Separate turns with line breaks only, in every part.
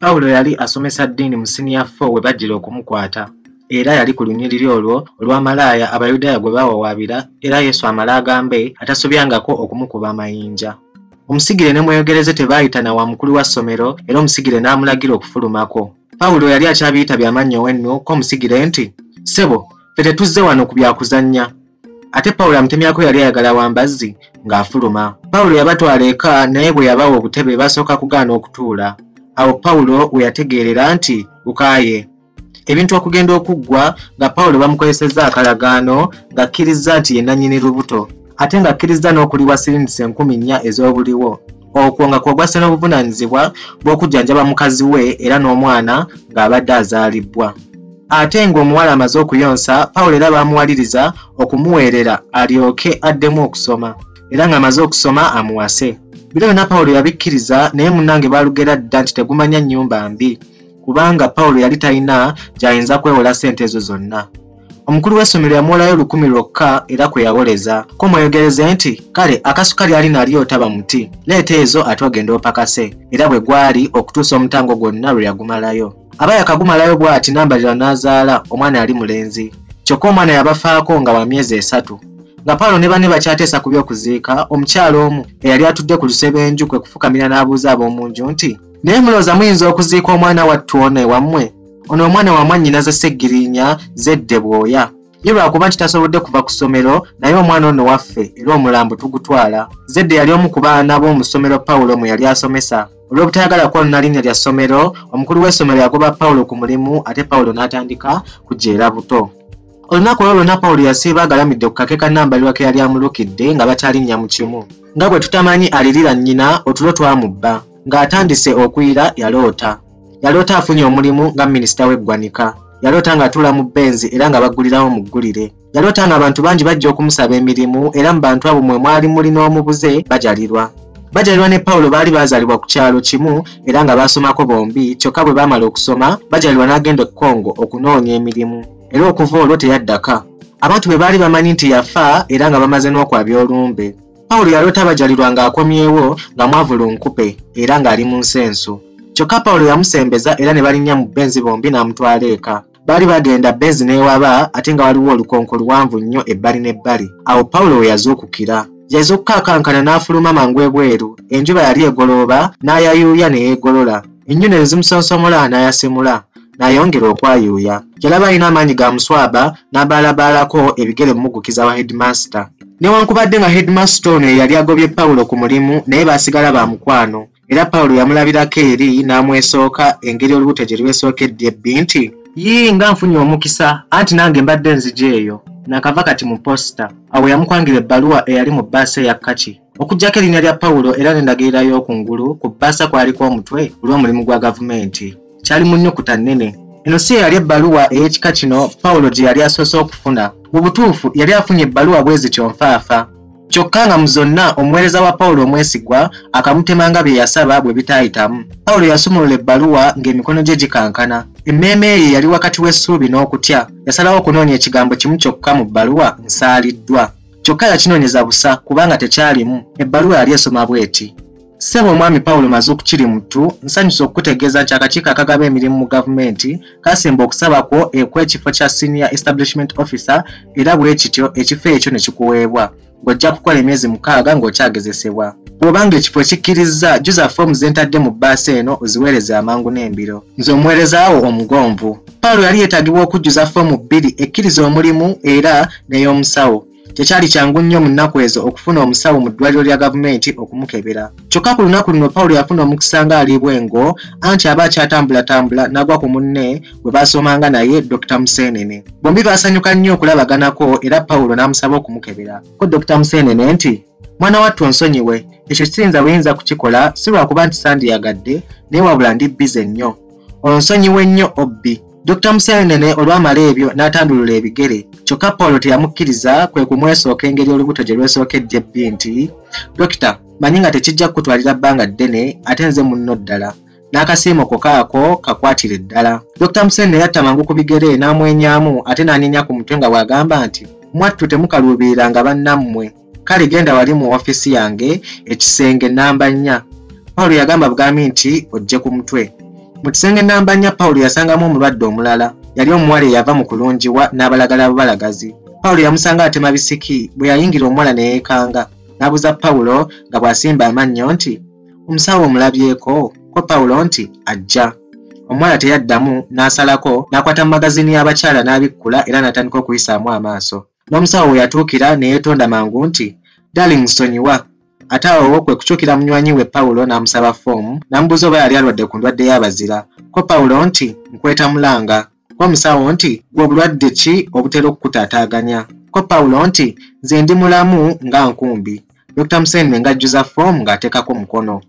Pawulo yali asomesa ddiini mu senior 4 we bajjira okumukwata. Era yali ku lunyiriri olwo olw'amalaaya Abayudaaya gwe bawawaabira era Yesu amala agambe atasobyangako okumukuba amayinja. Omusigire ne mweyogereze tebaayitana wa mukulu wa ssomero era omusigire n'amulagira okufulumako. Pawulo yali akyabiyita by'amannyo wenno ko omusigire nti, "Ssebo, ffe tetuzze wano ku byakuzannya." Ate Pawulo amutemyako yali ayagala wambazzi ng'afuluma. Pawulo yabatwala eka naye bwe yabawa obutebe basooka kugaana okutuula. Awo Pawulo we yategeerera nti bukaaye. Ebintu okugenda okuggwa nga Pawulo bamukozesezza akalagaano ng'akkiriza nti ye nannyini lubuto. Ate ng'akkiriza n'okuliwa sirindisi 4,000 ez'obuliwo. Okwo nga kwogwase n'obuvunaanyizibwa bw'okujjanjaba mukazi we era n'omwana ng'abadde azaalibwa. Ate ng'omuwala amaze okuyonsa, Pawulo era baamuwaliriza okumuweerera alyoke addemu okusoma. Era ng'amaze okusoma amuwase. Bino byonna Pawulo yabikkiriza naye munnange baalugera dda nti tegumanya nnyumba mbi. Kubanga Pawulo yali talina gy'ayinza kwewola ssente ezo zonna. Omukulu w'essomero yamuwolayo 10 lwokka era kwe yawoleza. Ko mweyogereze nti, "Kale akasukali ali nalyo otaba muti. Leeta ezo ate ogenda opakase." Era bwe gwali okutuusa omutango gwonna lwe yagumalayo. Aba yakagumalayo bw'ati n'ambalira n'azaala omwana yali mulenzi. Kyokka omwana yabafaako nga wa myezi 3. Nga Pawulo ne banne bakyateesa ku by'okuziika, omukyala omu eyali atudde ku lusebenju kwe kufukamira n'abuuza ab'omu nju nti, "Naye mulowooza muyinza okuziika omwana wattu ono ewammwe? Ono omwana wa mwannyinaze Sseggirinya Zedde Bwoya. Ye lwakuba nti tasobodde kuva ku ssomero naye omwana ono waffe era omulambo tugutwala." Zedde yali omu ku baana b'omu ssomero Pawulo mwe yali asomesa. Olw'obutayagala kwonna linnya lya ssomero, omukulu w'essomero yagoba Pawulo ku mulimu ate Pawulo n'atandika kujeera buto. Olunaku olwo lwonna Pawulo yasiiba agalamidde ku kake ka nnambalirwa ke yali amulukidde nga bataalinnya mu kimu. Nga bwe tutamanyi alirira nnyina otulo twamubba. Ng'atandise okuyira yaloota. Yaloota afunye omulimu nga minisita w'eggwanika. Yaloota ng'atuula mu benzi era nga baggulirawo mu ggulire. Yaloota ng'abantu bangi bajja okumusaba emirimu era mu bantu abo mwe mwali muli n'omubuze bajalirwa. Bajalirwa ne Pawulo baali baazaalibwa ku kyalo kimu era nga baasomako bombi, kyokka bwe baamala okusoma bajalirwa n'agenda e Congo okunoonya emirimu. Era okuva olwo teyaddaka. Abantu bwe baali bamanyi nti yafa era nga bamaze n'okwabya olumbe. Pawulo yaloota bajalirwa ng'akomyewo nga mwavulunkupe era ng'ali mu nsensu. Kyokka Pawulo yamusembeza era ne balinnya mu benzi bombi n'amutwala eka. Baali bagenda benzi n'ewaba ate nga waliwo olukonko luwanvu nnyo ebbali n'ebbali. Awo Pawulo we yazuukukira. Yayinza okukaakankana n'afuluma mangu ebweru. Enjuba yali egolooba n'ayayuuya ne yeegolola. Ennyonyi ne zimusonsomola n'ayasimula. N'ayongera okwayuuya. Yalaba alina amaanyi ga muswaba n'abaalabaalako ebigere mumugukiza wa headmaster. Newankubadde nga headmaster ono yali agobye Pawulo ku mulimu naye baasigala ba mukwano. Era Pawulo yamulabirako eri n'amwesooka engeri olubuto gye lwesookedde ebbi nti, "Yii nga nfunye omukisa anti nange mbadde nzija eyo." Nakava kati mu posita. Awo yamukwangira ebbaluwa eyali mu bbaasa eya kkaki. Okuggyako erinnya lya Pawulo era n'endagirira y'okungulu ku bbaasa kwaliko omutwe olw'omulimu gwa gavumenti. Kyali mu nnyukuta nnene. Eno si yali ebbaluwa ey'ekika kino Pawulo gye yali asoose okufuna. Mu butuufu yali afunye ebbaluwa bwe zityo nfaafa. Kyokka nga mu zonna omuweereza wa Pawulo omwesigwa akamutema nga bye yasaba bwe bitaayitamu. Pawulo yasumulula ebbaluwa ng'emikono gye gikankana. Emmeeme ye yali wakati w'essuubi n'okutya. Yasalawo okunoonya ekigambo kimu kyokka mu bbaluwa nsaaliddwa. Kyokka yakinoonyeza busa kubanga tekyalimu. Ebbaluwa yali esoma bw'eti: "Ssebo omwami Pawulo Mazuuku kiri muntu, nsanyuse okukutegeeza nti akakiiko akagaba emirimu mu gavumenti kasemba okusaba kwo ekw'ekifo kya Senior Establishment Officer era bwe kityo ekifo ekyo ne kikuweebwa. Ng'ojja kukola emyezi 6 ng'okyagezesebwa. Bw'obanga ekifo ekikkiriza jjuza foomu ze ntadde mu bbaasa eno oziweereze amangu n'embiro. Nze omuweerezaawo omugonvu." Pawulo yali yeetagibwa okujjuza foomu 2 ekkiriza omulimu era n'ey'omusawo. Tekyali kyangu nnyo mu nnaku ezo okufuna omusawo mu ddwaliro lya gavumenti okumukebera. Kyokka ku lunaku luno Pawulo yafuna omukisa ng'ali bwengo anti aba akyatambula n'agwa ku munne bwe baasomanga naye Dr. Museenene. Bombi baasanyuka nnyo okulabaganako era Pawulo n'amusaba okumukebera. Ko Dr. Museenene nti, "Mwana wattu onsonyiwe, ekyo kiyinza buyinza kukikola si lwakuba nti sandiyagadde naye wabula ndi bize nnyo. Onsonyiwe nnyo obbi." Dr. Museenene olwamala ebyo n'atandulula ebigere. Kyokka Pawulo teyamukkiriza kwe kumwesooka engeri olubuto gye lwesookedde ebbi nti, "Dokita, manyi nga tekijja kukutwalira bbanga ddene ate nze munno ddala. N'akasiimoko kaako kakwatire ddala." Dr. Museenene yatta mangu ku bigere n'amwenyaamu ate n'anyeenya ku mutwe nga bw'agamba nti, "Mwattu temukaluubiriranga bannammwe. Kale genda wali mu ofiisi yange ekisenge nnamba 4. Pawulo yagamba bugambi nti ojje ku mutwe. Mu kisenge namba 4 Paulo yasangamu omulwadde omulala. Yali omuwala eyava mu kulungiwa n'abalagala balagazi. Paulo yamusanga atema bisiki bwe yayingira omuwala ne yeekanga. N'abuuza Paulo nga bw'asimba amannyo nti omusawo omulabyeko? Ko Paulo nti ajja. Omuwala teyaddamu n'asalako n'akwata mu magazini y'abakyala n'abikkula era n'atandika okuyisaamu amaaso. N'omusawo we yatuukira ne yeetonda mangu nti darling nsonyiwa. Ate awo kwe kukyukira munywanyi we Paulo n'amusaba foomu n'amubuuza oba yali alwadde ku ndwadde y'abazira. Ko Paulo nti nkweta mulanga. Ko omusawo nti gwe obulwadde ki obutera okukutaataaganya? Ko Paulo nti nze ndi mulamu nga nkumbi. Dr. Musene ng'ajjuza foomu ng'ateekako mukono.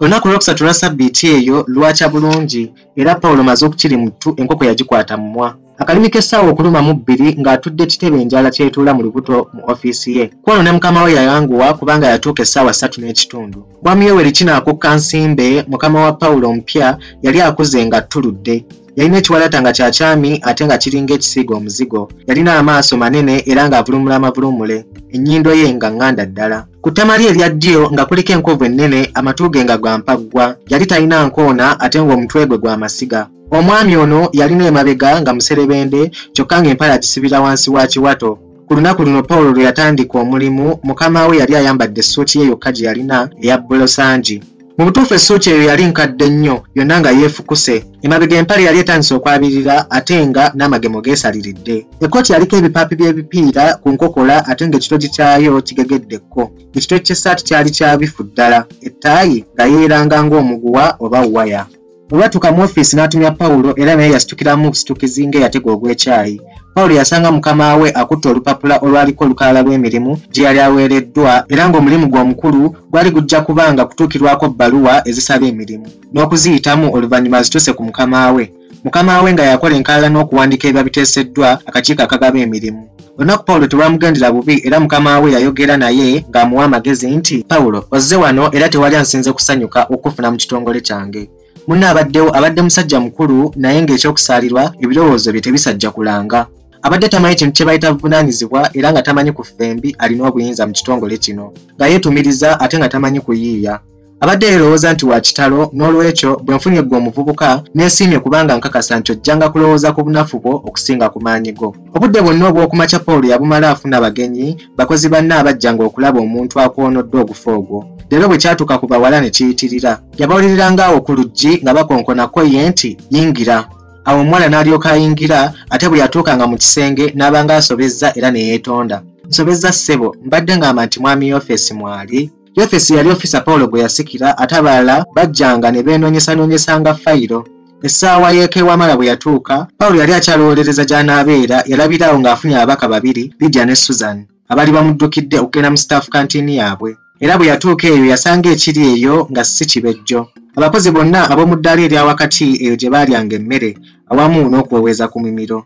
Olunaku olwokusatu lwa sabbiiti eyo lwakya bulungi era Paulo maze okukiri mutu enkoko yagikwata mumwa. Akalimi k'essaawa okuluma mu 2 ng'atudde kitebe enjala kyetuula mu lubuto mu ofiisi ye. Kwano ne mukama we yayanguwa kubanga yatuuka essaawa 3:30. Bwami Yoweri Kinaakukka Nsimbe mukama wa Paulo omupya yali akuze nga tuludde. Yalina ekiwalata nga kyakyami ate nga kiringa ekisiiga omuzigo. Yalina amaaso manene era ng'avulumula amavulumule. Ennyindo ye nga nganda ddala. Ku ttama lye erya ddyo nga kuliko enkovu ennene amatu ge nga gwampaggwa. Yali talina nkoona ate ng'omutwe gwe gwa masiga. Omwami ono yalina emabega nga muserebende kyokka ng'empale agisibira wansi wa kiwato. Ku lunaku luno Paulo lwe yatandika omulimu mukama we yali ayambadde essuuti ye yokka gye yalina eya bbolosangi. Mu butuufu essuuti eyo yali nkadde nnyo yonna nga yeefukuse. Emabega empale yali etandise okwabirira ate nga n'amagemo geesaliridde. Ekkooti yaliko ebipaapi by'ebipiira ku nkokola ate ng'ekitogi kyayo kigegeddeko. Ekitogi ky'essaati kyali kyabifu ddala. Ettaayi nga yeeranga ng'omuguwa oba waya. Olwatuuka mu ofiisi n'atumya Paulo era naye yasitukiramu obusitukizi ng'eyategwa ogw'ekyayi. Paulo yasanga mukama we akutte olupapula olwaliko olukalala lw'emirimu gye yali aweereddwa era ng'omulimu gw'omukulu gwali gujja kubanga kutuukirwako bbaluwa ezisaba emirimu n'okuziyitamu oluvannyuma zituuse ku mukama we. Mukama we nga yakola enkalala n'okuwandiika ebiba biteeseddwa akakiiko akagaba emirimu. Olunaku Paulo tewaamugendera bubi era mukama we yayogera naye ng'amuwa amagezi nti Paulo ozze wano era tewali ansinze kusanyuka okufuna mu kitongole kyange. Munna abadde musajja mukulu naye ng'ekyokusaalirwa ebirowoozo bye tebisajja kulanga. Abadde tamanyi kintu kye bayita buvunaanyizibwa era nga tamanyi ku ffembi alina obuyinza mu kitongole kino. Nga yeetumiriza ate nga tamanyi kuyiiya. Abadde yeerowooza nti wa kitalo n'olwekyo bwe nfunye gwe omuvubuka neesiimye kubanga nkakasa nti ojjanga kulowooza ku bunafu bwo okusinga ku maanyi go. Obudde bwonna obw'okumakya Paulo yabumala afuna abagenyi bakozi banne abajjanga okulaba omuntu akwonodde ogufa ogwo. Leero bwe kyatuuka ku bawala ne kiyitirira. Yabawuliriranga awo ku luggi nga bakonkonako ye nti yingira. Awo omuwala n'alyoka ayingira ate bwe yatuukanga mu kisenge n'abanga asobezza era ne yeetonda. Nsobezza ssebo mbadde ngamba nti mwami Yofesi mwali. Yofesi yali ofisa Paulo gwe yasikira ate abalala bajjanga ne beenoonyesanoonyesanga fayiro. Essaawa y'ekeewamala bwe yatuuka Paulo yali akyalowolereza gy'anaabeera yalabirawo ng'afunye ababaka 2 Lydia ne Susan abaali bamuddukidde okugenda mu staff kantiini yaabwe. Era bwe yatuuka eyo yasanga ekiri eyo nga si kibejjo. Abakozi bonna ab'omu ddaala erya wakati eyo gye baalyanga emmere awamu n'okuweweeza ku mimiro.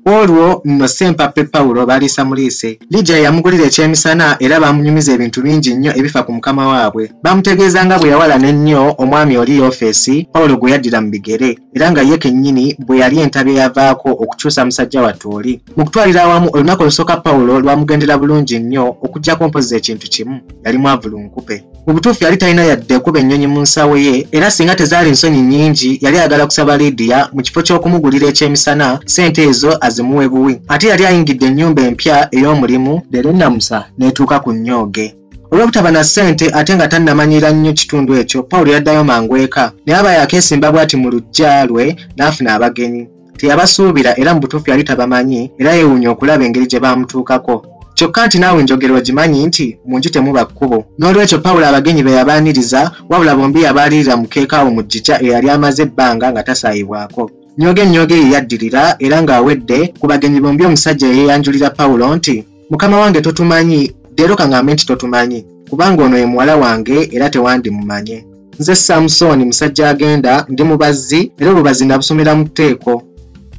Olwo nno Sempappe Paulo baaliisa muliise. Lydia yamugulira ekyemisana era baamunyumiza ebintu bingi nnyo ebifa ku mukama waabwe. Baamutegeezanga bwe yawalana ennyo omwami oli Yofesi Paulo gwe yaddira mu bigere era nga ye kennyini bwe yali entabe yavaako okukyusa musajja wattu oli. Mu kutwalira awamu olunaku olusooka Paulo lwamugendera bulungi nnyo okuggyako mpozi ekintu kimu yali mwavulunkupe. Mu butuufu yali talina yadde kuba ennyonyi mu nsawo ye era singa tezaali nsonyi nnyingi yali ayagala kusaba Lydia mu kifo ky'okumugulira ekyemisana ssente ezo azimuwe buwi. Ate yali ayingidde ennyumba empya ey'omulimu leero nnamusa n'etuuka ku nnyooge. Olw'obutaba na ssente ate nga tannamanyira nnyo kitundu ekyo Paulo yaddayo mangu eka naye aba yakeesimba bw'ati mu luggya lwe n'afuna abagenyi. Teyabasuubira era mu butuufu yali tabamanyi era yeewuunya okulaba engeri gye baamutuukako. Kyokka nti naawe njogera ogimanyi nti mu nju temuba kkubo. N'olwekyo Paulo abagenyi be yabaaniriza wabula bombi yabaalirira mukeeka awo mu jjija eyali amaze ebbanga nga tasaayibwako. Nnyoge ye yaddirira era ng'awedde ku bagenyi bombi omusajja yeeyanjulira Paulo nti mukama wange totumanyi leero kaŋŋambe nti totumanyi kubanga ono ye muwala wange era tewandimumanye. Nze Samusoni musajja agenda ndi mubazzi era obubazi nabusomera mu tteeko.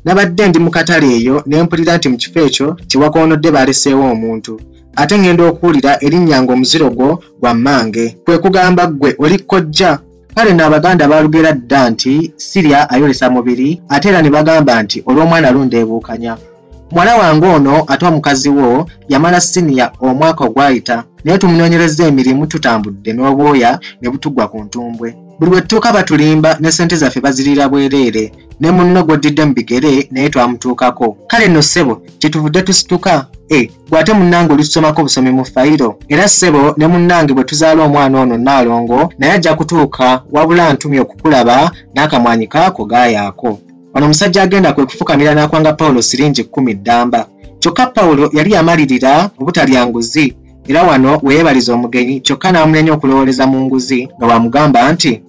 Nabadde ndi mu katale eyo ne mpulira nti mu kifo ekyo kiwakoonodde baaleseewo omuntu. Ate ngenda okuwulira erinnya ng'omuziro gwo gwa mmange. Kwe kugamba ggwe oli kkojja. Kale n'Abaganda baalugera dda nti Sirya ayolesa mubiri ate era ne bagamba nti olw'omwana lundeebuukanya. Muwala wange ono atwa mukazi wo yamala siniya omwaka ogwayita naye tumunoonyereza emirimu tutambudde n'obwoya ne butugwa ku ntumbwe. buli bwe tutuuka batulimba ne ssente zaffe baziriira bwereere ne munno gw'oddidde mu bigere naye twamutuukako. Kale nno ssebo kyetuvudde tusituka gwate munnange olusomako busomi mu fayiro era ssebo ne munnange bwe tuzaala omwana ono Naalongo naye ajja kutuuka wabula ntumye okukulaba n'akamwanyi kaako gaayaako. Wano omusajja agenda kwe kufukamira n'akwanga Pawulo siringi 10 ddamba. Kyokka Pawulo yali yamalirira obutalya nguzi era wano weeyebaliza omugenyi kyokka n'amunenya okulowooleza mu nguzi nga bw'amugamba nti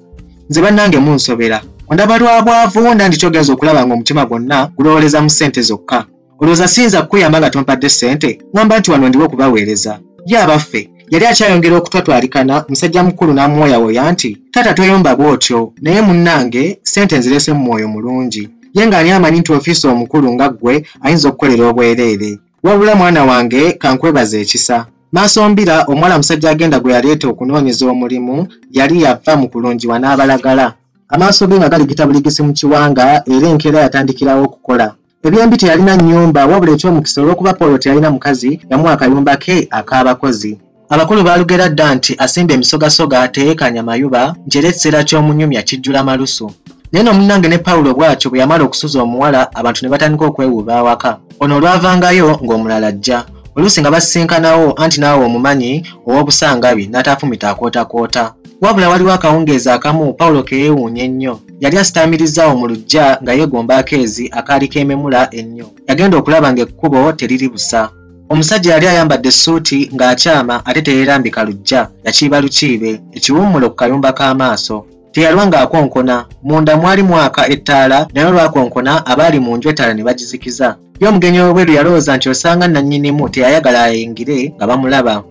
nze bannange munsobera ondaba lwa bwavu nandi kyogeza okulaba ng'omutima gwonna gulowooleza mu ssente zokka. Olowooza siyinza kukuyamba nga tompadde ssente ngamba nti wano ndiwo okubaweereza. Ye abaffe yali akyayongera okutwatwalikana musajja mukulu n'amuwoyawoya nti taata toyomba bw'otyo naye munnange ssente nzirese mu mwoyo mulungi. Ye ng'ani amanyi nti ofiisi omukulu nga ggwe ayinza okukolera obwereere. Wabula mwana wange kankwebaza ekisa. Maasombira omuwala musajja agenda gwe yaleeta okunoonyeza omulimu yali yava mu kulungiwa n'abalagala. Amaaso ge nga galigita buligisi mu kiwanga era enkeera yatandikirawo okukola. Ebyembi teyalina nnyumba wabula eky'omukisa olw'okuba Pawulo teyalina mukazi yamuwa akayumba ke ak'abakozi. Abakulu baalugera dda nti asimba emisogasoga ateekanya mayuba nti era ekiseera ky'omunyumya kijjula malusu. Naye no munnange ne Pawulo bw'atyo bwe yamala okusuza omuwala abantu ne batandika okwewuuba awaka. Ono olwavangayo ng'omulala ajja. Oluusi nga basisinkanawo anti naawe omumanyi ow'obusangabi n'ataafumita akootakoota. Wabula waliwo akawungeezi akamu Pawulo ke yeewuunya ennyo. Yali asitaamirizzaawo mu luggya nga yeegomba akeezi akaali keememula ennyo. Yagenda okulaba ng'ekkubo teriri busa. Omusajja yali ayambadde essuuti ng'akyama ate teyeerambika luggya yakiiba lukiibe ekiwummulo ku kayumba k'amaaso. Teyalwa ng'akonkona munda mwali mwaka ettaala naye olwakonkona abaali mu nju ettaala ne bagizikiza. Ye omugenyi w'obweru yalowooza nti osanga nannyinimu teyayagala ayingire nga bamulaba.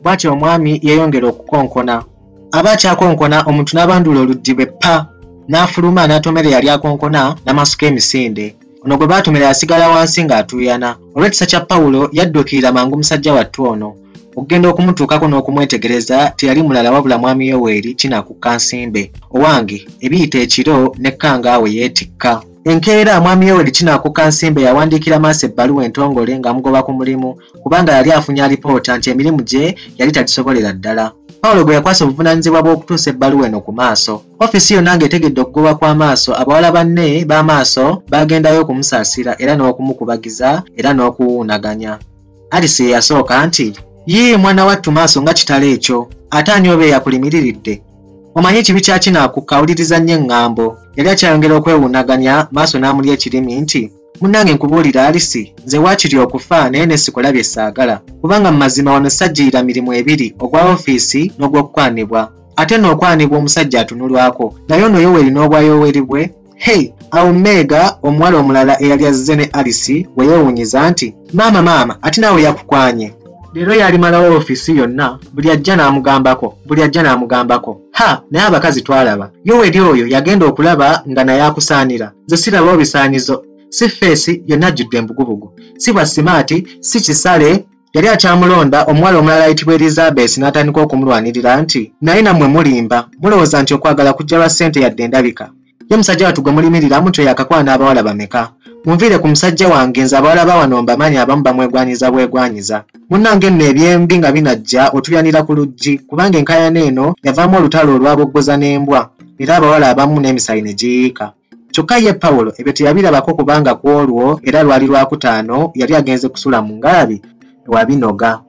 Bw'atyo omwami yeeyongera okukonkona. Aba akyakonkona omuntu n'abanduula oluggi bwe ppa n'afuluma n'atomera yali akonkona n'amasuka emisinde. Ono gwe baatomera yasigala wansi ng'atuuyana. Olw'ekisa kya Pawulo yaddukira mangu musajja wattu ono. Okugenda okumutuukako n'okumwetegereza teyali mulala wabula mwami Yoweri Kinakukka Nsimbe. Owange ebiyita ekiro n'ekkangaawe yeetikka. Enkeera mwami Yoweri Kinakukka Nsimbe yawandiikira maaso ebbaluwa entongole ng'amugoba ku mulimu kubanga yali afunye alipoota nti emirimu gye yali tagisobolera ddala. Pawulo bwe yakwasa obuvunaanyizibwa bw'okutuusa ebbaluwa eno ku maaso. Ofiisi yonna ng'etegedde okugobwa kw'amaaso abawala banne b'amaaso bagendayo okumusaasira era n'okumukubagiza era n'okuwuunaganya. Alisi ye yasooka nti yee mwana wattu maaso nga kitala ekyo ate ani oba eyakulimiridde. Omanyi ekibi kya Kinakukka awuliriza nnyo eŋŋambo. Yali akyayongera okwewuunaganya maaso n'amulya ekirimi nti munnange nkubuulira Alisi nze waakiri okufa naye ne sikulabye saagala kubanga mu mazima wano sajjirira mirimu ebiri ogwa ofiisi n'ogw'okukwanibwa ate n'okwanibwa omusajja atunulwako naye ono Yoweri n'obwayoweri bwe. Awo Meega omuwala omulala eyali azze ne Alisi we yeewuunyiza nti maama ate naawe yakukwanye. Leero yalimalawo ofiisi yonna buli ajja n'amugambako. Naye abakazi twalaba. Yoweri oyo yagenda okulaba nga naye akusaanira. Nze sirabawo bisaanizo. Si feesi yonna ajjudde embugubugu. Si bwa simaati, si kisale. Yali akyamulonda omuwala omulala ayitibwa Elizabeth n'atandika okumulwanirira nti naye nammwe mulimba. Mulowooza nti okwagala kujja lwa ssente yadde endabika. Ye musajja wattu gwe mulimiriramu nti oyo akakwana abawala bameka. Munviire ku musajja wange nze abawala bawano mbamanyi abamu bamwegwanyiza. Munnange nno ebyembi nga binajja otulyanira ku luggi kubanga enkaayana eno yavaamu olutalo olwaboggoza n'embwa era abawala abamu n'emisayi ne giyiika. Kyokka ye Pawulo ebyo teyabirabako kubanga ku olwo era lwali Lwakutaano yali agenze kusula mu ngalabi ewa binoga.